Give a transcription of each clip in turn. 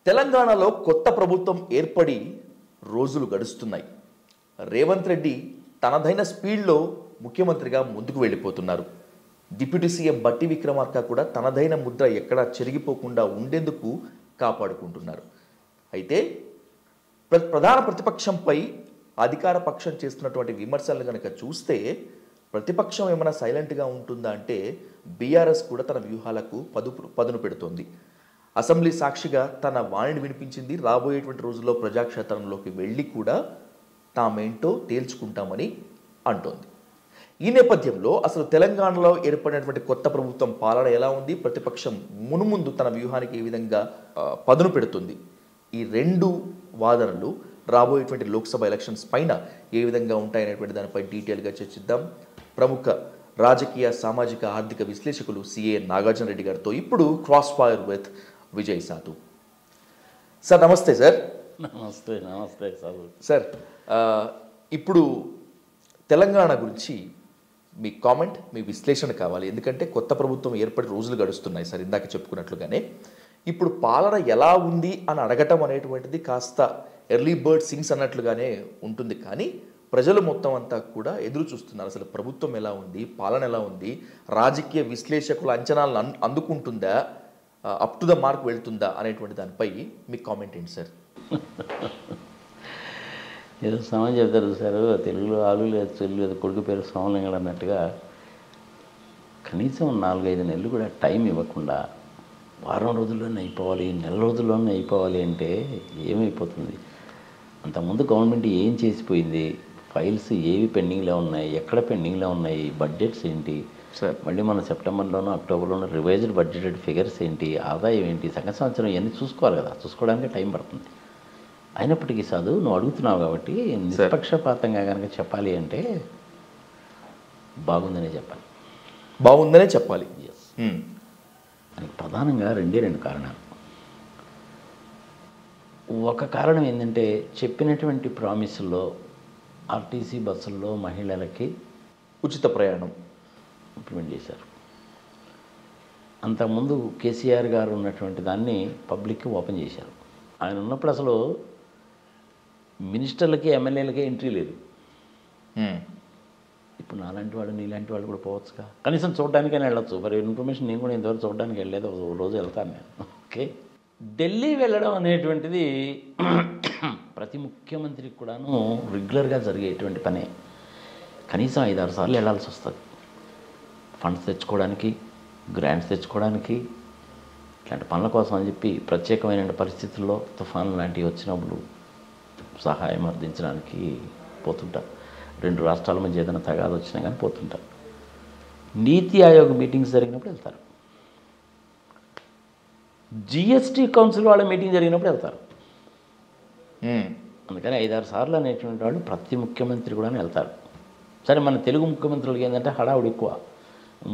తెలంగాణలో కొత్త ప్రభుత్వం ఏర్పడి రోజులు గడుస్తున్నాయి. రేవంత్ రెడ్డి తనదైన స్పీడ్లో ముఖ్యమంత్రిగా ముందుకు వెళ్ళిపోతున్నారు. డిప్యూటీ సీఎం బట్టి విక్రమార్క కూడా తనదైన ముద్ర ఎక్కడా చెరిగిపోకుండా ఉండేందుకు కాపాడుకుంటున్నారు. అయితే ప్రధాన ప్రతిపక్షంపై అధికార పక్షం చేస్తున్నటువంటి విమర్శలను కనుక చూస్తే ప్రతిపక్షం ఏమైనా సైలెంట్గా ఉంటుందా అంటే బీఆర్ఎస్ కూడా తన వ్యూహాలకు పదును పెడుతోంది. అసెంబ్లీ సాక్షిగా తన వాణిని వినిపించింది. రాబోయేటువంటి రోజుల్లో ప్రజాక్షేత్రంలోకి వెళ్ళి కూడా తామేంటో తేల్చుకుంటామని అంటోంది. ఈ నేపథ్యంలో అసలు తెలంగాణలో ఏర్పడినటువంటి కొత్త ప్రభుత్వం పాలన ఎలా ఉంది, ప్రతిపక్షం మునుముందు తన వ్యూహానికి ఏ విధంగా పదును పెడుతుంది, ఈ రెండు వాదనలు రాబోయేటువంటి లోక్సభ ఎలక్షన్స్ పైన ఏ విధంగా ఉంటాయనేటువంటి దానిపై డీటెయిల్గా చర్చిద్దాం. ప్రముఖ రాజకీయ, సామాజిక, ఆర్థిక విశ్లేషకులు సిఏ నాగార్జున రెడ్డి గారితో ఇప్పుడు క్రాస్ ఫైర్ విత్ విజయ్ సాధు. సార్ నమస్తే. సార్ నమస్తే. నమస్తే సార్. సార్ ఇప్పుడు తెలంగాణ గురించి మీ కామెంట్, మీ విశ్లేషణ కావాలి. ఎందుకంటే కొత్త ప్రభుత్వం ఏర్పడి రోజులు గడుస్తున్నాయి సార్. ఇందాక చెప్పుకున్నట్లుగానే ఇప్పుడు పాలన ఎలా ఉంది అని అడగటం అనేటువంటిది కాస్త ఎర్లీ బర్డ్ సింగ్స్ అన్నట్లుగానే ఉంటుంది. కానీ ప్రజలు మొత్తం అంతా కూడా ఎదురు చూస్తున్నారు. అసలు ప్రభుత్వం ఎలా ఉంది, పాలన ఎలా ఉంది, రాజకీయ విశ్లేషకుల అంచనాలను అందుకుంటుందా, అప్ టు ద మార్క్ వెళ్తుందా అనేటువంటి దానిపై మీ కామెంట్ ఏంటి సార్? ఏదో సమయం చెప్తారు సార్, తెలుగులో ఆలు లేదు చెల్లు లేదు కొడుకు పేరు సోమలింగడు అన్నట్టుగా కనీసం 4-5 నెలలు కూడా టైం ఇవ్వకుండా వారం రోజుల్లోనే అయిపోవాలి, నెల రోజుల్లోనే అయిపోవాలి అంటే ఏమైపోతుంది? అంతకుముందు గవర్నమెంట్ ఏం చేసిపోయింది, ఫైల్స్ ఏవి పెండింగ్లో ఉన్నాయి, ఎక్కడ పెండింగ్లో ఉన్నాయి, బడ్జెట్స్ ఏంటి, మళ్ళీ మన సెప్టెంబర్లోనూ అక్టోబర్లోనూ రివైజ్డ్ బడ్జెటెడ్ ఫిగర్స్ ఏంటి, ఆదాయం ఏంటి, సంవత్సరం ఇవన్నీ చూసుకోవాలి కదా. చూసుకోవడానికి టైం పడుతుంది. అయినప్పటికీ సాధు నువ్వు అడుగుతున్నావు కాబట్టి నిష్పక్షపాతంగా కనుక చెప్పాలి అంటే బాగుందనే చెప్పాలి. బాగుందనే చెప్పాలి. ఎస్. దానికి ప్రధానంగా 2 కారణాలు. ఒక కారణం ఏంటంటే చెప్పినటువంటి ప్రామిసుల్లో ఆర్టీసీ బస్సుల్లో మహిళలకి ఉచిత ప్రయాణం ఇంప్లిమెంట్ చేశారు. అంతకుముందు కేసీఆర్ గారు ఉన్నటువంటి దాన్ని పబ్లిక్కి ఓపెన్ చేశారు. ఆయన ఉన్నప్పుడు అసలు మినిస్టర్లకి, ఎమ్మెల్యేలకి ఎంట్రీ లేదు. ఇప్పుడు నాలాంటి వాడు, నీలాంటి వాళ్ళు కూడా పోవచ్చుగా, కనీసం చూడడానికైనా వెళ్ళొచ్చు. మరి ఇన్ఫర్మేషన్ నేను కూడా ఇంతవరకు చూడడానికి వెళ్ళలేదు, ఒక రోజు వెళ్తాను నేను. ఓకే, ఢిల్లీ వెళ్ళడం అనేటువంటిది ప్రతి ముఖ్యమంత్రికి కూడాను రెగ్యులర్గా జరిగేటువంటి పనే. కనీసం 5-6 సార్లు వెళ్ళాల్సి వస్తుంది. ఫండ్స్ తెచ్చుకోవడానికి, గ్రాంట్స్ తెచ్చుకోవడానికి, ఇట్లాంటి పనుల కోసం అని చెప్పి ప్రత్యేకమైన పరిస్థితుల్లో తుఫాను లాంటివి వచ్చినప్పుడు సహాయం అందించడానికి పోతుంటారు. 2 రాష్ట్రాల మధ్య ఏదైనా తగాదు వచ్చినా కానీ పోతుంటారు. నీతి ఆయోగ్ మీటింగ్స్ జరిగినప్పుడు వెళ్తారు. జిఎస్టీ కౌన్సిల్ వాళ్ళ మీటింగ్ జరిగినప్పుడు వెళ్తారు. అందుకని 5-6 సార్లు అనేటువంటి వాళ్ళు ప్రతి ముఖ్యమంత్రి కూడా వెళ్తారు. సరే, మన తెలుగు ముఖ్యమంత్రులకి ఏంటంటే హడావుడి ఎక్కువ.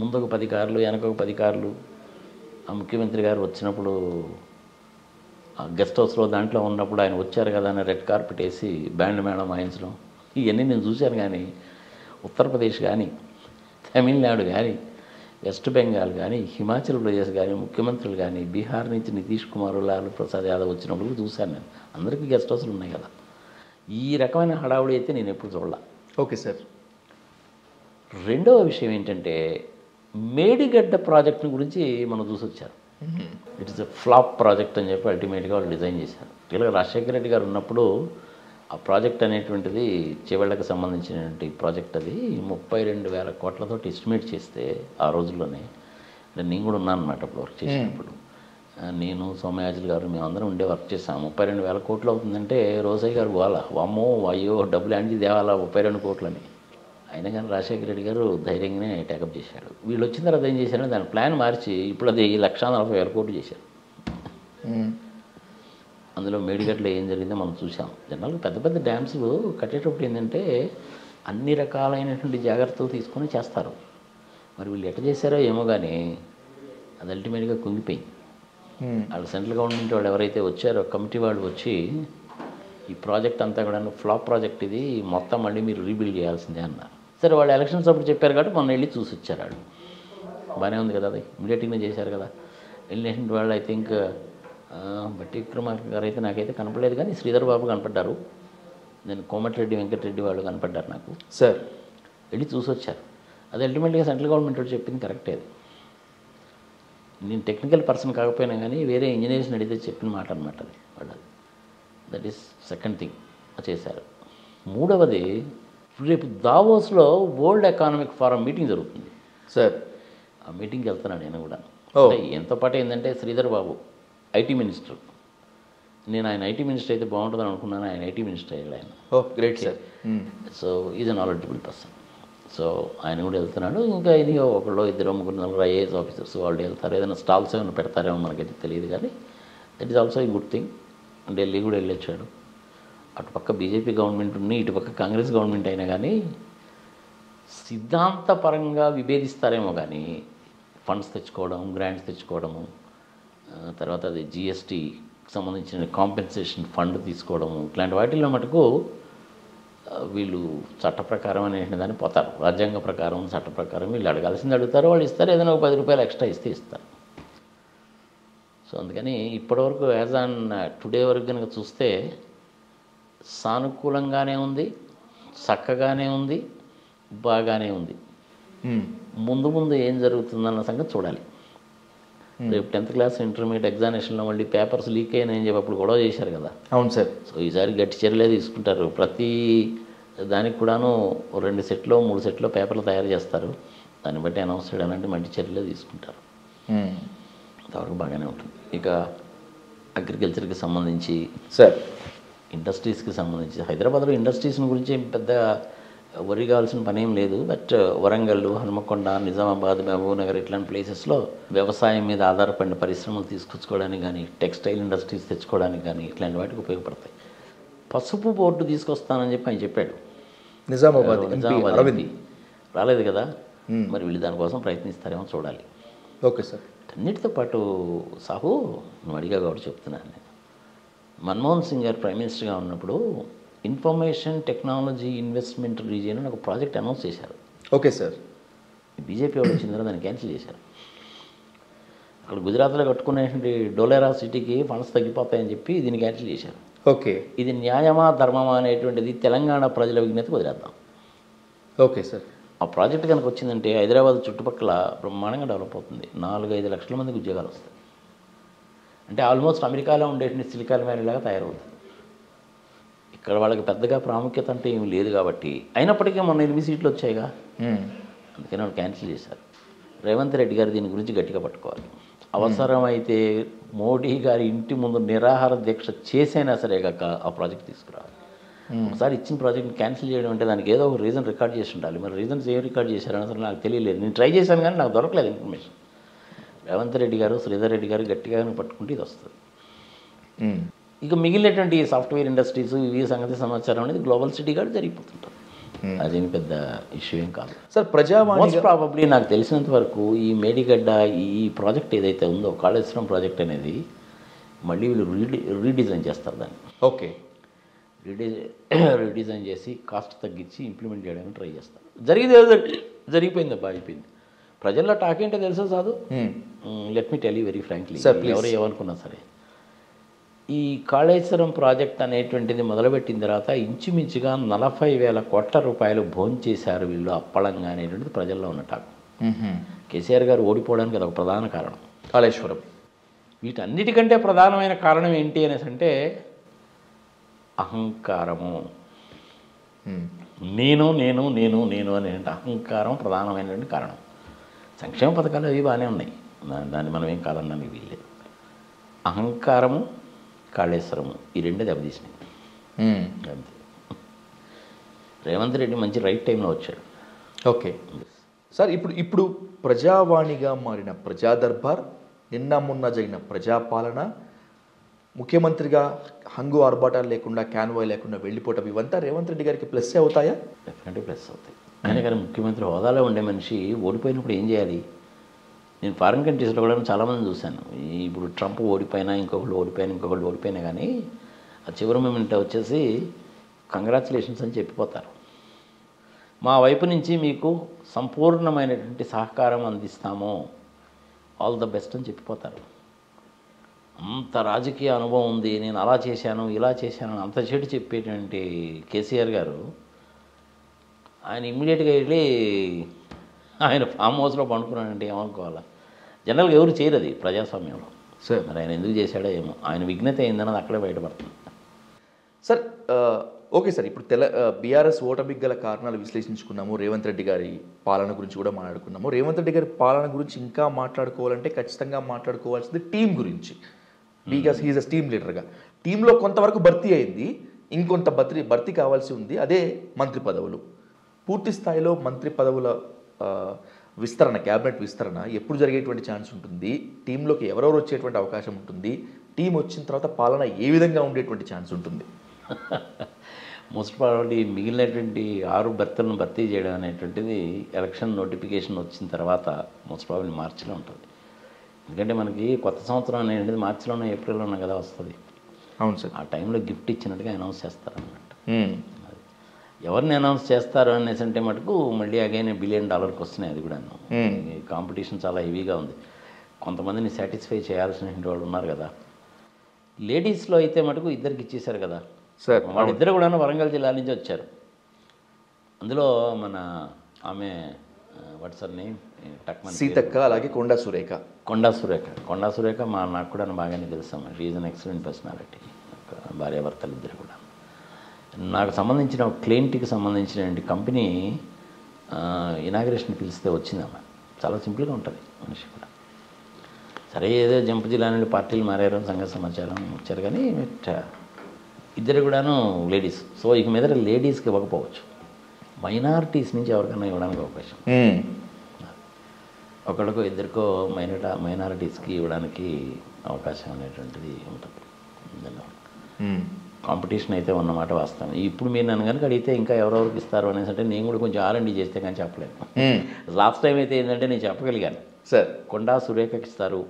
ముందు ఒక 10 కార్లు, వెనక ఒక 10 కార్లు. ఆ ముఖ్యమంత్రి గారు వచ్చినప్పుడు గెస్ట్ హౌస్లో దాంట్లో ఉన్నప్పుడు ఆయన వచ్చారు కదా అని రెడ్ కార్పెట్ వేసి బ్యాండ్ మేళం వాయించడం, ఇవన్నీ నేను చూశాను. కానీ ఉత్తరప్రదేశ్ కానీ, తమిళనాడు కానీ, వెస్ట్ బెంగాల్ కానీ, హిమాచల్ ప్రదేశ్ కానీ ముఖ్యమంత్రులు కానీ, బీహార్ నుంచి నితీష్ కుమార్, లాలూ ప్రసాద్ యాదవ్ వచ్చినప్పుడు చూశాను నేను. అందరికీ గెస్ట్ హౌస్లు ఉన్నాయి కదా. ఈ రకమైన హడావుడి అయితే నేను ఎప్పుడు చూడాల. Okay sir. రెండవ విషయం ఏంటంటే మేడిగడ్డ ప్రాజెక్టుని గురించి మనం చూసి వచ్చారు. It is a flop project అని చెప్పి అల్టిమేట్గా వాళ్ళు డిజైన్ చేశారు. ఇలా రాజశేఖర రెడ్డి గారు ఉన్నప్పుడు ఆ ప్రాజెక్ట్ అనేటువంటిది చేవళ్ళకి సంబంధించినటువంటి ప్రాజెక్ట్, అది 32,000 కోట్లతో ఎస్టిమేట్ చేస్తే ఆ రోజుల్లోనే, అంటే నేను కూడా ఉన్నాను అన్నమాట అప్పుడు వర్క్ చేసినప్పుడు. నేను, సోమయాజులు గారు, మేమందరం ఉండే వర్క్ చేసాము. 32,000 కోట్లు అవుతుందంటే రోజయ్య గారు వాళ్ళ వామ్మో అయ్యో డబ్బులు యాండి దేవాలా 32 కోట్లని. అయినా కానీ రాజశేఖర రెడ్డి గారు ధైర్యంగానే టేకప్ చేశాడు. వీళ్ళు వచ్చిన తర్వాత ఏం చేశారంటే దాని ప్లాన్ మార్చి ఇప్పుడు అది 1,40,000 కోట్లు చేశారు. అందులో మేడిగడ్డలో ఏం జరిగిందో మనం చూసాం. జనరల్గా పెద్ద పెద్ద డ్యామ్స్లు కట్టేటప్పుడు ఏంటంటే అన్ని రకాలైనటువంటి జాగ్రత్తలు తీసుకొని చేస్తారు. మరి వీళ్ళు ఎట్లా చేశారో ఏమో కానీ అది అల్టిమేట్గా కుంగిపోయింది. వాళ్ళు సెంట్రల్ గవర్నమెంట్ వాళ్ళు ఎవరైతే వచ్చారో కమిటీ వాళ్ళు వచ్చి ఈ ప్రాజెక్ట్ అంతా కూడా ఫ్లాప్ ప్రాజెక్ట్, ఇది మొత్తం మళ్ళీ మీరు రీబిల్డ్ చేయాల్సిందే అన్నారు. సరే, వాళ్ళు ఎలక్షన్స్ అప్పుడు చెప్పారు కాబట్టి మొన్న వెళ్ళి చూసి వచ్చారు. వాళ్ళు బాగానే ఉంది కదా, అది ఇమీడియట్గానే చేశారు కదా. ఎలినేషన్ వాళ్ళు ఐ థింక్ బట్టి విక్రమార్క గారు అయితే నాకైతే కనపడలేదు, కానీ శ్రీధర్ బాబు కనపడ్డారు, నేను కోమటిరెడ్డి వెంకటరెడ్డి వాళ్ళు కనపడ్డారు నాకు. సార్ వెళ్ళి చూసి వచ్చారు. అది అల్టిమేట్గా సెంట్రల్ గవర్నమెంట్ వాళ్ళు చెప్పింది కరెక్టే. అది నేను టెక్నికల్ పర్సన్ కాకపోయినా కానీ వేరే ఇంజనీర్స్ని అడిగితే చెప్పిన మాట అనమాట అది వాళ్ళు. దట్ ఈస్ సెకండ్ థింగ్ చేశారు. మూడవది, రేపు దావోస్లో వరల్డ్ ఎకనామిక్ ఫోరం మీటింగ్ జరుగుతుంది సార్. ఆ మీటింగ్కి వెళ్తున్నాను నేను కూడా. అంటే ఎంతో పాటు ఏంటంటే శ్రీధర్ బాబు ఐటీ మినిస్టర్, నేను ఆయన ఐటీ మినిస్టర్ అయితే బాగుంటుందని అనుకున్నాను, ఆయన ఐటీ మినిస్టర్ అయ్యాడు ఆయన. Great sir. So is a knowledgeable person. So ఆయన కూడా వెళ్తున్నాడు. ఇంకా ఇది ఒకళ్ళు ఇద్దరు ముగ్గురు నలుగురు ఐఏఎస్ ఆఫీసర్స్ వాళ్ళు వెళ్తారు. ఏదైనా స్టాల్స్ ఏమైనా పెడతారేమో మనకైతే తెలియదు, కానీ that is also a good thing. Delhi కూడా వెళ్ళొచ్చాడు. అటుపక్క బీజేపీ గవర్నమెంట్ ఉంది, ఇటుపక్క కాంగ్రెస్ గవర్నమెంట్ అయినా కానీ సిద్ధాంతపరంగా విభేదిస్తారేమో కానీ ఫండ్స్ తెచ్చుకోవడం, గ్రాంట్స్ తెచ్చుకోవడము, తర్వాత అది జిఎస్టీకి సంబంధించిన కాంపెన్సేషన్ ఫండ్ తీసుకోవడము, ఇట్లాంటి వాటిల్లో మటుకు వీళ్ళు చట్ట ప్రకారం అనే దాన్ని పోతారు. రాజ్యాంగ ప్రకారం, చట్ట ప్రకారం వీళ్ళు అడగాల్సింది అడుగుతారు, వాళ్ళు ఇస్తారు. ఏదైనా ఒక 10 రూపాయలు ఎక్స్ట్రా ఇస్తే ఇస్తారు. సో అందుకని ఇప్పటివరకు యాజ్ ఆన్ టుడే వరకు కనుక చూస్తే సానుకూలంగానే ఉంది, చక్కగానే ఉంది, బాగానే ఉంది. ముందు ముందు ఏం జరుగుతుందన్న సంగతి చూడాలి. రేపు 10th క్లాస్ ఇంటర్మీడియట్ ఎగ్జామినేషన్లో మళ్ళీ పేపర్స్ లీక్ అయినాయని చెప్పి అప్పుడు గొడవ చేశారు కదా. అవును సార్. సో ఈసారి గట్టి చర్యలే తీసుకుంటారు. ప్రతి దానికి కూడాను 2 సెట్లో 3 సెట్లో పేపర్లు తయారు చేస్తారు. దాన్ని బట్టి అనౌన్స్ చేయడం అంటే మంచి చర్యలే తీసుకుంటారు. అంతవరకు బాగానే ఉంటుంది. ఇక అగ్రికల్చర్కి సంబంధించి సార్, ఇండస్ట్రీస్కి సంబంధించి హైదరాబాద్లో ఇండస్ట్రీస్ గురించి పెద్ద వరి కావాల్సిన పని ఏం లేదు. బట్ వరంగల్, హనుమకొండ, నిజామాబాద్, మహబూబ్ నగర్ ఇట్లాంటి ప్లేసెస్లో వ్యవసాయం మీద ఆధారపడిన పరిశ్రమలు తీసుకొచ్చుకోవడానికి కానీ, టెక్స్టైల్ ఇండస్ట్రీస్ తెచ్చుకోవడానికి కానీ ఇట్లాంటి వాటికి ఉపయోగపడతాయి. పసుపు బోర్డు తీసుకొస్తానని చెప్పి ఆయన చెప్పాడు. నిజామాబాద్ ఎంపీ రాలేదు కదా, మరి వీళ్ళు దానికోసం ప్రయత్నిస్తారేమో చూడాలి. Okay sir. అన్నిటితో పాటు సాహు, నువ్వు అడిగా కాబట్టి చెప్తున్నాను నేను. మన్మోహన్ సింగ్ గారు ప్రైమ్ మినిస్టర్గా ఉన్నప్పుడు ఇన్ఫర్మేషన్ టెక్నాలజీ ఇన్వెస్ట్మెంట్ రీజియన్ అని ఒక ప్రాజెక్ట్ అనౌన్స్ చేశారు. Okay sir. బీజేపీ వాళ్ళు వచ్చిన తర్వాత దాన్ని క్యాన్సిల్ చేశారు. అక్కడ గుజరాత్లో కట్టుకునేటువంటి డోలేరా సిటీకి ఫండ్స్ తగ్గిపోతాయని చెప్పి దీన్ని క్యాన్సిల్ చేశారు. ఓకే. ఇది న్యాయమా ధర్మమా అనేటువంటిది తెలంగాణ ప్రజల విజ్ఞతకు వదిలేద్దాం. Okay sir. ఆ ప్రాజెక్ట్ కనుక వచ్చిందంటే హైదరాబాద్ చుట్టుపక్కల బ్రహ్మాండంగా డెవలప్ అవుతుంది. 4-5 లక్షల మందికి ఉద్యోగాలు వస్తాయి. అంటే ఆల్మోస్ట్ అమెరికాలో ఉండేటువంటి సిలికాన్ వ్యాలీ లాగా తయారవుతుంది. ఇక్కడ వాళ్ళకి పెద్దగా ప్రాముఖ్యత అంటే ఏమి లేదు కాబట్టి, అయినప్పటికీ మొన్న 8 సీట్లు వచ్చాయిగా, అందుకని వాళ్ళు క్యాన్సిల్ చేశారు. రేవంత్ రెడ్డి గారు దీని గురించి గట్టిగా పట్టుకోవాలి. అవసరమైతే మోడీ గారి ఇంటి ముందు నిరాహార దీక్ష చేసైనా సరే కాక ఆ ప్రాజెక్ట్ తీసుకురావాలి. ఒకసారి ఇచ్చిన ప్రాజెక్ట్ని క్యాన్సిల్ చేయడం అంటే దానికి ఏదో ఒక రీజన్ రికార్డ్ చేసి ఉండాలి. మరి రీజన్స్ ఏం రికార్డ్ చేశారని అసలు నాకు తెలియలేదు. నేను ట్రై చేశాను కానీ నాకు దొరకలేదు ఇన్ఫర్మేషన్. రేవంత్ రెడ్డి గారు, శ్రీధర్ రెడ్డి గారు గట్టిగా పట్టుకుంటే ఇది వస్తుంది. ఇక మిగిలినటువంటి సాఫ్ట్వేర్ ఇండస్ట్రీస్ ఈ సంగతి సమాచారం అనేది గ్లోబల్ సిటీ గారు జరిగిపోతుంటారు. అదేమి పెద్ద ఇష్యూ ఏం కాదు సార్. ప్రజావాణి ప్రాబబ్లీ నాకు తెలిసినంత వరకు ఈ మేడిగడ్డ ఈ ప్రాజెక్ట్ ఏదైతే ఉందో కాళేశ్వరం ప్రాజెక్ట్ అనేది మళ్ళీ వీళ్ళు రీడిజైన్ చేస్తారు దాన్ని. ఓకే. రీడిజైన్ చేసి కాస్ట్ తగ్గించి ఇంప్లిమెంట్ చేయడానికి ట్రై చేస్తారు. జరిగిపోయింది, అయిపోయింది. ప్రజల్లో టాక్ ఏంటో తెలుసా సాధు? Let me tell you very frankly, ఎవరు ఏమనుకున్నా సరే, ఈ కాళేశ్వరం ప్రాజెక్ట్ అనేటువంటిది మొదలుపెట్టిన తర్వాత ఇంచుమించుగా 40,000 కోట్ల రూపాయలు భోంచేశారు వీళ్ళు అప్పళంగా అనేటువంటిది ప్రజల్లో ఉన్న టాక్. కేసీఆర్ గారు ఓడిపోవడానికి అదొక ప్రధాన కారణం కాళేశ్వరం. వీటన్నిటికంటే ప్రధానమైన కారణం ఏంటి అనేసి అంటే అహంకారము. నేను నేను నేను నేను అనే అహంకారం ప్రధానమైనటువంటి కారణం. సంక్షేమ పథకాలు అవి బాగానే ఉన్నాయి, దాన్ని మనం ఏం కాదన్నాను వీళ్ళే. అహంకారము, కాళేశ్వరము ఈ రెండే దెబ్బతీసినాయి అంతే. రేవంత్ రెడ్డి మంచి రైట్ టైంలో వచ్చాడు. Okay sir. ఇప్పుడు ప్రజావాణిగా మారిన ప్రజా దర్బార్, నిన్న మొన్న జరిగిన ప్రజాపాలన, ముఖ్యమంత్రిగా హంగు ఆర్భాటాలు లేకుండా, క్యాన్వాయ్ లేకుండా వెళ్ళిపోవటం, ఇవంతా రేవంత్ రెడ్డి గారికి ప్లస్ అవుతాయా? డెఫినెట్లీ ప్లస్ అవుతాయి. కానీ ముఖ్యమంత్రి హోదాలో ఉండే మనిషి ఓడిపోయినప్పుడు ఏం చేయాలి? నేను ఫారిన్ కంట్రీస్లో కూడా చాలామంది చూశాను. ఇప్పుడు ట్రంప్ ఓడిపోయినా, ఇంకొకళ్ళు ఓడిపోయినా కానీ ఆ చివరి మూమెంట్ వచ్చేసి కంగ్రాచులేషన్స్ అని చెప్పిపోతారు. మా వైపు నుంచి మీకు సంపూర్ణమైనటువంటి సహకారం అందిస్తాము, ఆల్ ద బెస్ట్ అని చెప్పిపోతారు. అంత రాజకీయ అనుభవం ఉంది, నేను అలా చేశాను ఇలా చేశాను అంత చెడు చెప్పేటువంటి కేసీఆర్ గారు ఆయన ఇమ్మీడియట్గా వెళ్ళి ఆయన ఫామ్ హౌస్లో పండుకున్నాడంటే ఏమనుకోవాలా? జనరల్గా ఎవరు చేయరు అది ప్రజాస్వామ్యంలో. సార్ మరి ఆయన ఎందుకు చేశాడో ఏమో, ఆయన విఘ్నత ఏందన్నది అక్కడే బయటపడుతుంది. సార్ ఓకే సార్, ఇప్పుడు బీఆర్ఎస్ ఓటమికి గల కారణాలు విశ్లేషించుకున్నాము, రేవంత్ రెడ్డి గారి పాలన గురించి కూడా మాట్లాడుకున్నాము. రేవంత్ రెడ్డి గారి పాలన గురించి ఇంకా మాట్లాడుకోవాలంటే ఖచ్చితంగా మాట్లాడుకోవాల్సింది టీం గురించి. బికాస్ హీఈస్ అ టీమ్ లీడర్గా టీంలో కొంతవరకు భర్తీ అయింది, ఇంకొంత భర్తీ కావాల్సి ఉంది, అదే మంత్రి పదవులు. పూర్తి స్థాయిలో మంత్రి పదవుల విస్తరణ, క్యాబినెట్ విస్తరణ ఎప్పుడు జరిగేటువంటి ఛాన్స్ ఉంటుంది? టీంలోకి ఎవరెవరు వచ్చేటువంటి అవకాశం ఉంటుంది? టీం వచ్చిన తర్వాత పాలన ఏ విధంగా ఉండేటువంటి ఛాన్స్ ఉంటుంది? మోస్ట్ ప్రాబబ్లీ మిగిలినటువంటి 6 బెర్తలను భర్తీ చేయడం అనేటువంటిది ఎలక్షన్ నోటిఫికేషన్ వచ్చిన తర్వాత మోస్ట్ ప్రాబబ్లీ మార్చిలో ఉంటుంది. ఎందుకంటే మనకి కొత్త సంవత్సరం అనేది మార్చిలోనో ఏప్రిల్లోనో కదా వస్తుంది. అవును సార్. ఆ టైంలో గిఫ్ట్ ఇచ్చినట్టుగా అనౌన్స్ చేస్తారన్నమాట. ఎవరిని అనౌన్స్ చేస్తారు అనేసి అంటే మటుకు మళ్ళీ అగైన్ $1 బిలియన్ వస్తున్నాయి. అది కూడా కాంపిటీషన్ చాలా హెవీగా ఉంది. కొంతమందిని సాటిస్ఫై చేయాల్సిన వాళ్ళు ఉన్నారు కదా. లేడీస్లో అయితే మటుకు ఇద్దరికి ఇచ్చేశారు కదా సార్. వాళ్ళిద్దరు కూడా వరంగల్ జిల్లా నుంచి వచ్చారు. అందులో మన ఆమె వాట్సర్ని సీతక్క, అలాగే కొండా సురేఖ నాకు కూడా బాగానే తెలుసాము. She is an excellent personality. భార్యాభర్తలు ఇద్దరు కూడా. నాకు సంబంధించిన క్లయింట్కి సంబంధించిన కంపెనీ ఇనాగ్రేషన్ పిలిస్తే వచ్చిందమ్మా. చాలా సింపుల్గా ఉంటుంది మనిషి కూడా. సరే ఏదో జంపు జిల్లా నుండి పార్టీలు మారారు సంగతి సమాచారం వచ్చారు, కానీ ఇద్దరు కూడాను లేడీస్. సో ఇక మీద లేడీస్కి ఇవ్వకపోవచ్చు, మైనారిటీస్ నుంచి ఎవరికైనా ఇవ్వడానికి అవకాశం. ఒకళ్ళకో ఇద్దరికో మైనారిటీస్కి ఇవ్వడానికి అవకాశం అనేటువంటిది ఉంటుంది. కాంపిటీషన్ అయితే ఉన్నమాట వాస్తవం. ఇప్పుడు మీరు నన్ను కనుక అడిగితే ఇంకా ఎవరెవరికి ఇస్తారు అనేసి అంటే నేను కూడా కొంచెం R&D చేస్తే కానీ చెప్పలేను. లాస్ట్ టైం అయితే ఏంటంటే నేను చెప్పగలిగాను సార్. కొండా సురేఖకి ఇస్తారు,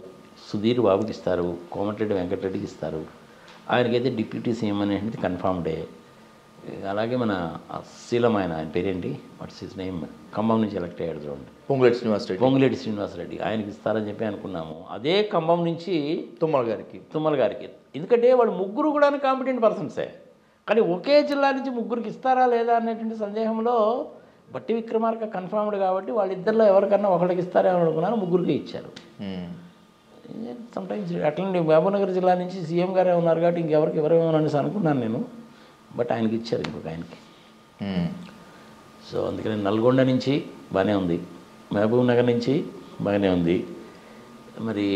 సుధీర్ బాబుకి ఇస్తారు, కోమటిరెడ్డి వెంకటరెడ్డికి ఇస్తారు. ఆయనకైతే డిప్యూటీ సీఎం అనేది కన్ఫర్మ్డే. అలాగే మన శీలమైన ఆయన పేరేంటి, వాట్స్ హిస్ నేమ్, ఖమ్మం నుంచి ఎలక్ట్ అయ్యాడు చూడండి, పొంగులేటి శ్రీనివాసరెడ్డి, ఆయనకి ఇస్తారని చెప్పి అనుకున్నాము. అదే ఖమ్మం నుంచి తుమ్మల గారికి. ఎందుకంటే వాళ్ళు ముగ్గురు కూడా కాంపిటెంట్ పర్సన్సే, కానీ ఒకే జిల్లా నుంచి ముగ్గురికి ఇస్తారా లేదా అనేటువంటి సందేహంలో బట్టి విక్రమార్క కన్ఫర్మ్డ్ కాబట్టి వాళ్ళిద్దరిలో ఎవరికన్నా ఒకరికి ఇస్తారేమో అనుకున్నాను, ముగ్గురికి ఇచ్చారు. సమ్టైమ్స్ అట్లనే మహబూబ్నగర్ జిల్లా నుంచి సీఎం గారే ఉన్నారు కాబట్టి ఇంకెవరికి ఎవరేమో అనేసి అనుకున్నాను నేను. బట్ ఆయనకి ఇచ్చారు, ఇంకొక ఆయనకి. సో అందుకని నల్గొండ నుంచి బాగానే ఉంది, మహబూబ్ నగర్ నుంచి బాగానే ఉంది, మరి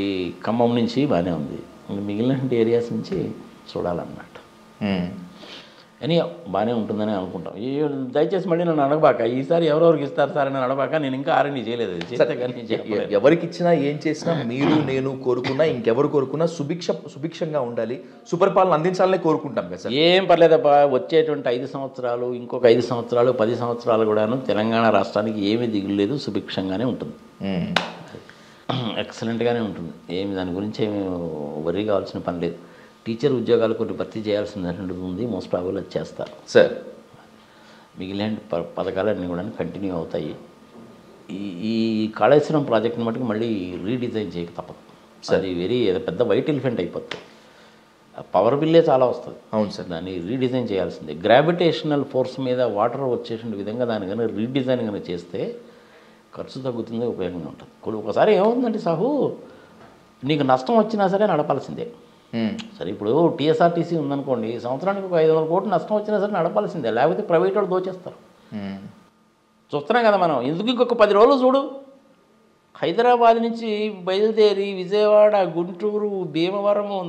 ఖమ్మం నుంచి బాగానే ఉంది. మిగిలిన ఏరియాస్ నుంచి చూడాలన్నమాట. అని బాగానే ఉంటుందని అనుకుంటాం. దయచేసి మళ్ళీ నన్ను అడగబాక, ఈసారి ఎవరెవరికి ఇస్తారు సార్ అని అడగబాక. నేను ఇంకా R&D చేయలేదు. ఎవరికి ఇచ్చినా ఏం చేసినా మీరు నేను కోరుకున్నా ఇంకెవరు కోరుకున్నా సుభిక్షంగా ఉండాలి, సుపరిపాలన అందించాలని కోరుకుంటాం కదా సార్. ఏం పర్లేదబ్బా, వచ్చేటువంటి 5 సంవత్సరాలు ఇంకొక 5 సంవత్సరాలు 10 సంవత్సరాలు కూడాను తెలంగాణ రాష్ట్రానికి ఏమీ దిగులేదు, సుభిక్షంగానే ఉంటుంది, ఎక్సలెంట్గానే ఉంటుంది. ఏమి దాని గురించి ఏమి వరి కావాల్సిన పని లేదు. టీచర్ ఉద్యోగాలు కొన్ని భర్తీ చేయాల్సింది ఉంది, మోస్ట్ ప్రాబబుల్ అది చేస్తారు సార్. మిగిలిన పథకాలన్నీ కూడా కంటిన్యూ అవుతాయి. ఈ కాళేశ్వరం ప్రాజెక్ట్ని మటుకు మళ్ళీ రీడిజైన్ చేయక తప్పదు. అది పెద్ద వైట్ ఎలిఫెంట్ అయిపోతుంది. పవర్ బిల్లే చాలా వస్తుంది. అవును సార్. దాన్ని రీడిజైన్ చేయాల్సిందే. గ్రావిటేషనల్ ఫోర్స్ మీద వాటర్ వచ్చేటువంటి విధంగా దాని కానీ రీడిజైన్ కానీ చేస్తే ఖర్చు తగ్గుతుంది, ఉపయోగంగా ఉంటుంది. ఒకసారి ఏమవుతుందంటే సాహు, నీకు నష్టం వచ్చినా సరే నడపాల్సిందే. సరే ఇప్పుడు TSRTC ఉందనుకోండి, సంవత్సరానికి ఒక 500 కోట్లు నష్టం వచ్చినా సరే నడపాల్సిందే, లేకపోతే ప్రైవేట్ వాళ్ళు దోచేస్తారు. చూస్తున్నాం కదా మనం. ఎందుకు ఇంకొక 10 రోజులు చూడు, హైదరాబాద్ నుంచి బయలుదేరి విజయవాడ, గుంటూరు, భీమవరము,